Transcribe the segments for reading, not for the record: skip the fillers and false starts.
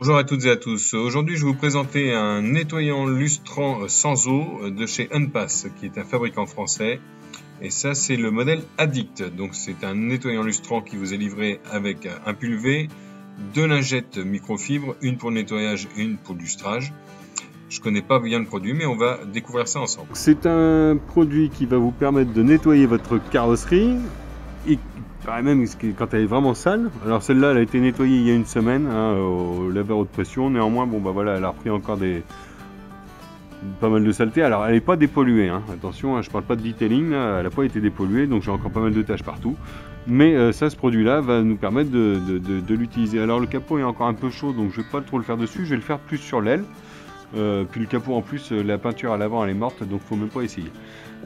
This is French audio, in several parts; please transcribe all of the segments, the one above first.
Bonjour à toutes et à tous. Aujourd'hui, je vais vous présenter un nettoyant lustrant sans eau de chez Unpass, qui est un fabricant français. Et ça, c'est le modèle Addict. Donc, c'est un nettoyant lustrant qui vous est livré avec un pulvé, deux lingettes microfibres, une pour le nettoyage et une pour le lustrage. Je connais pas bien le produit, mais on va découvrir ça ensemble. C'est un produit qui va vous permettre de nettoyer votre carrosserie. Et paraît même quand elle est vraiment sale. Alors celle-là, elle a été nettoyée il y a une semaine au laveur haute pression. Néanmoins, bon bah voilà, elle a repris encore pas mal de saleté. Alors elle n'est pas dépolluée. Attention, je parle pas de detailing. Là, elle n'a pas été dépolluée, donc j'ai encore pas mal de taches partout. Mais ça, ce produit-là va nous permettre de l'utiliser. Alors le capot est encore un peu chaud, donc je vais pas trop le faire dessus. Je vais le faire plus sur l'aile. Puis le capot en plus, la peinture à l'avant elle est morte, donc faut même pas essayer.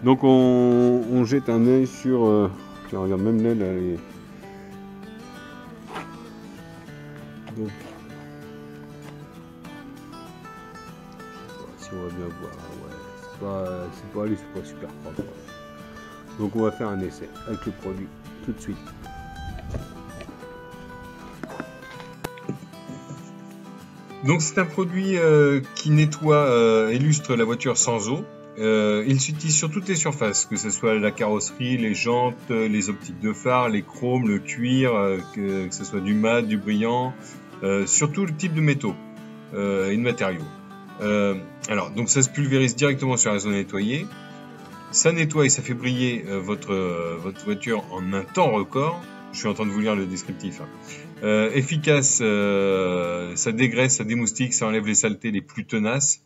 Donc on jette un œil sur. Tiens, regarde, même l'aile elle est. Donc, si on va bien voir, ouais, c'est pas super propre. Donc on va faire un essai avec le produit tout de suite. Donc c'est un produit qui nettoie et lustre la voiture sans eau. Il s'utilise sur toutes les surfaces, que ce soit la carrosserie, les jantes, les optiques de phare, les chromes, le cuir, que ce soit du mat, du brillant, sur tout le type de métaux et de matériaux. Alors donc ça se pulvérise directement sur la zone nettoyée. Ça nettoie et ça fait briller votre voiture en un temps record. Je suis en train de vous lire le descriptif. Efficace, ça dégraisse, ça démoustique, ça enlève les saletés les plus tenaces.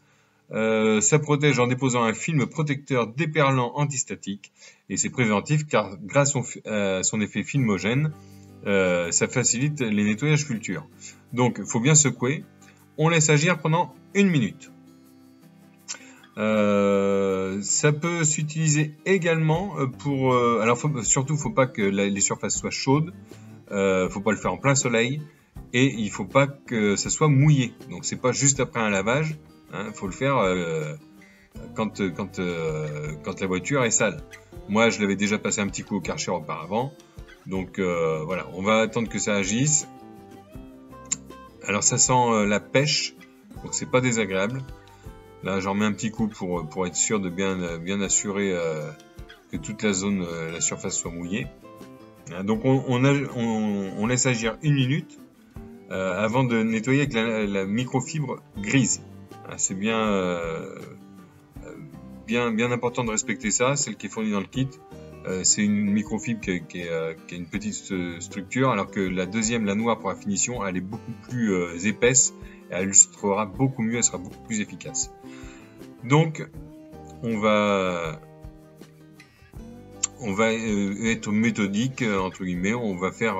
Ça protège en déposant un film protecteur déperlant antistatique. Et c'est préventif car grâce à son effet filmogène, ça facilite les nettoyages futurs. Donc il faut bien secouer. On laisse agir pendant 1 minute. Ça peut s'utiliser également pour... alors surtout, faut pas que les surfaces soient chaudes. Faut pas le faire en plein soleil. Et il faut pas que ça soit mouillé. Donc c'est pas juste après un lavage. Faut le faire quand la voiture est sale. Moi, je l'avais déjà passé un petit coup au Karcher auparavant. Donc voilà, on va attendre que ça agisse. Alors ça sent la pêche. Donc c'est pas désagréable. Là, j'en mets un petit coup pour être sûr de bien assurer que toute la zone, la surface soit mouillée. Donc on laisse agir 1 minute avant de nettoyer avec la microfibre grise. C'est bien important de respecter ça, celle qui est fournie dans le kit. C'est une microfibre qui a une petite structure, alors que la deuxième, la noire pour la finition, elle est beaucoup plus épaisse. Elle lustrera beaucoup mieux, elle sera beaucoup plus efficace. Donc, on va être méthodique, entre guillemets, on va faire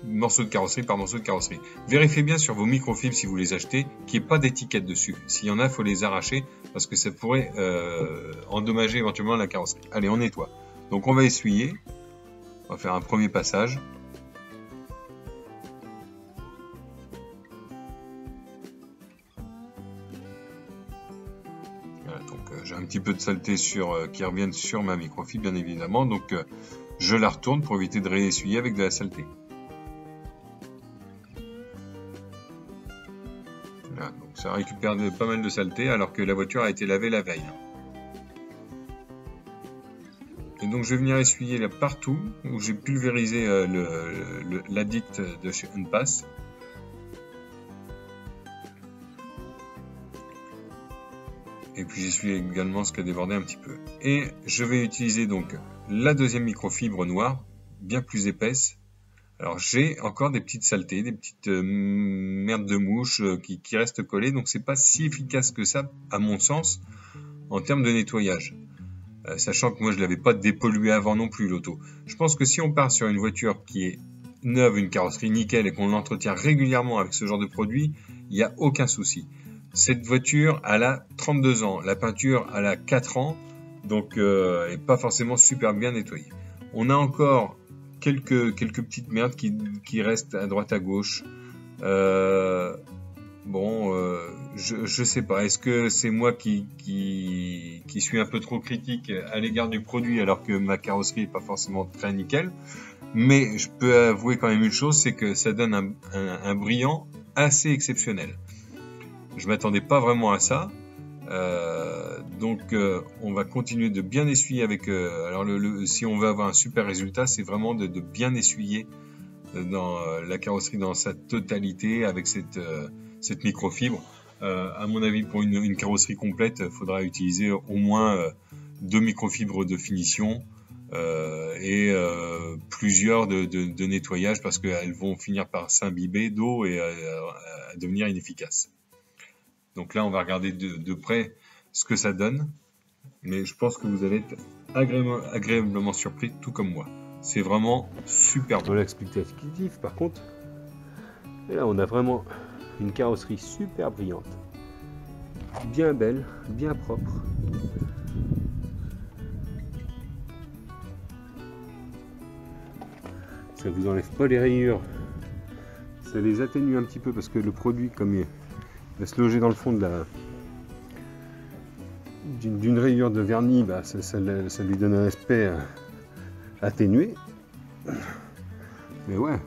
morceau de carrosserie par morceau de carrosserie. Vérifiez bien sur vos microfibres si vous les achetez, qu'il n'y ait pas d'étiquette dessus. S'il y en a, il faut les arracher, parce que ça pourrait endommager éventuellement la carrosserie. Allez, on nettoie. Donc on va essuyer, on va faire un premier passage. J'ai un petit peu de saleté qui reviennent sur ma microfibre, bien évidemment, donc je la retourne pour éviter de réessuyer avec de la saleté. Voilà, donc ça récupère pas mal de saleté alors que la voiture a été lavée la veille. Et donc je vais venir essuyer là partout où j'ai pulvérisé l'Addict de chez Unpass. Et puis j'essuie également ce qui a débordé un petit peu. Et je vais utiliser donc la deuxième microfibre noire, bien plus épaisse. Alors j'ai encore des petites saletés, des petites merdes de mouches qui restent collées, donc c'est pas si efficace que ça, à mon sens, en termes de nettoyage. Sachant que moi je l'avais pas dépollué avant non plus l'auto. Je pense que si on part sur une voiture qui est neuve, une carrosserie nickel, et qu'on l'entretient régulièrement avec ce genre de produit, il n'y a aucun souci. Cette voiture, elle a 32 ans. La peinture, elle a 4 ans. Donc, elle n'est pas forcément super bien nettoyée. On a encore quelques petites merdes qui restent à droite à gauche. Je sais pas. Est-ce que c'est moi qui suis un peu trop critique à l'égard du produit alors que ma carrosserie n'est pas forcément très nickel. Mais je peux avouer quand même une chose, c'est que ça donne un brillant assez exceptionnel. Je m'attendais pas vraiment à ça. Donc on va continuer de bien essuyer avec alors si on veut avoir un super résultat, c'est vraiment de bien essuyer dans la carrosserie dans sa totalité avec cette microfibre. À mon avis, pour une carrosserie complète, il faudra utiliser au moins 2 microfibres de finition et plusieurs de nettoyage parce qu'elles vont finir par s'imbiber d'eau et à devenir inefficaces. Donc là, on va regarder de près ce que ça donne, mais je pense que vous allez être agréablement surpris, tout comme moi. C'est vraiment super bon. Dans l'explicatif, par contre, et là, on a vraiment une carrosserie super brillante, bien belle, bien propre. Ça vous enlève pas les rayures, ça les atténue un petit peu parce que le produit, comme il va se loger dans le fond de d'une rayure de vernis, bah, ça lui donne un aspect atténué. Mais ouais,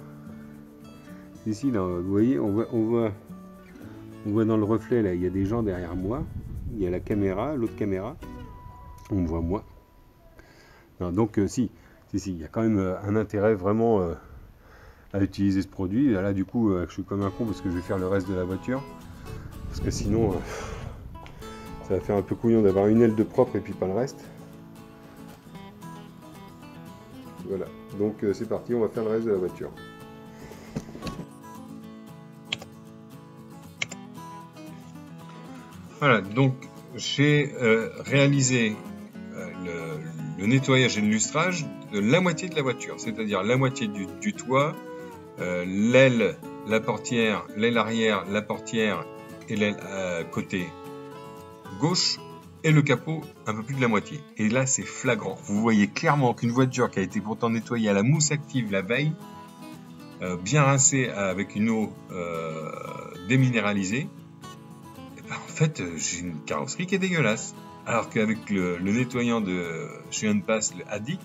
ici là, vous voyez, on voit dans le reflet là, il y a des gens derrière moi, il y a la caméra, l'autre caméra, on me voit moi. Non, donc si, il y a quand même un intérêt vraiment à utiliser ce produit. Là du coup, je suis comme un con parce que je vais faire le reste de la voiture, parce que sinon ça va faire un peu couillon d'avoir une aile de propre et puis pas le reste. Voilà, donc c'est parti, on va faire le reste de la voiture. Voilà, donc j'ai réalisé le nettoyage et le lustrage de la moitié de la voiture, c'est-à-dire la moitié du toit, l'aile, la portière, l'aile arrière, la portière et l'aile côté gauche et le capot un peu plus de la moitié. Et là c'est flagrant, vous voyez clairement qu'une voiture qui a été pourtant nettoyée à la mousse active la veille, bien rincée avec une eau déminéralisée, et ben, en fait j'ai une carrosserie qui est dégueulasse. Alors qu'avec le nettoyant de chez Unpass, le Addict,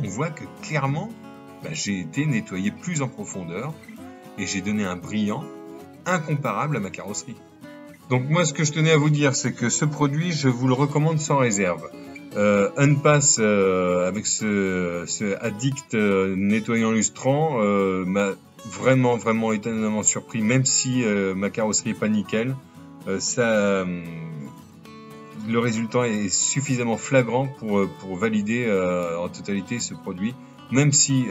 on voit que clairement j'ai été nettoyé plus en profondeur et j'ai donné un brillant incomparable à ma carrosserie. Donc moi, ce que je tenais à vous dire, c'est que ce produit, je vous le recommande sans réserve. Unpass avec ce Addict nettoyant lustrant m'a vraiment étonnamment surpris, même si ma carrosserie est pas nickel. Le résultat est suffisamment flagrant pour valider en totalité ce produit. Même si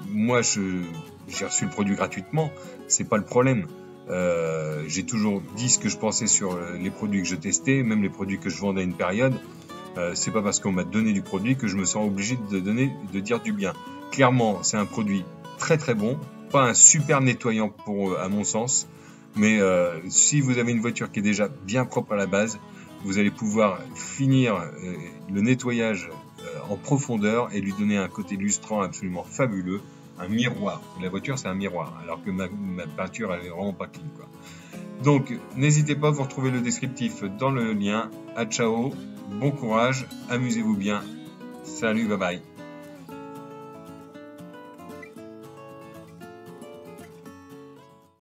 moi j'ai reçu le produit gratuitement, c'est pas le problème. J'ai toujours dit ce que je pensais sur les produits que je testais, même les produits que je vendais à une période. C'est pas parce qu'on m'a donné du produit que je me sens obligé de dire du bien. Clairement, c'est un produit très bon, pas un super nettoyant à mon sens, mais si vous avez une voiture qui est déjà bien propre à la base, vous allez pouvoir finir le nettoyage en profondeur et lui donner un côté lustrant absolument fabuleux, un miroir. La voiture, c'est un miroir, alors que ma peinture, elle est vraiment pas clean, quoi. Donc, n'hésitez pas, vous retrouvez le descriptif dans le lien. À ciao, bon courage, amusez-vous bien. Salut, bye bye.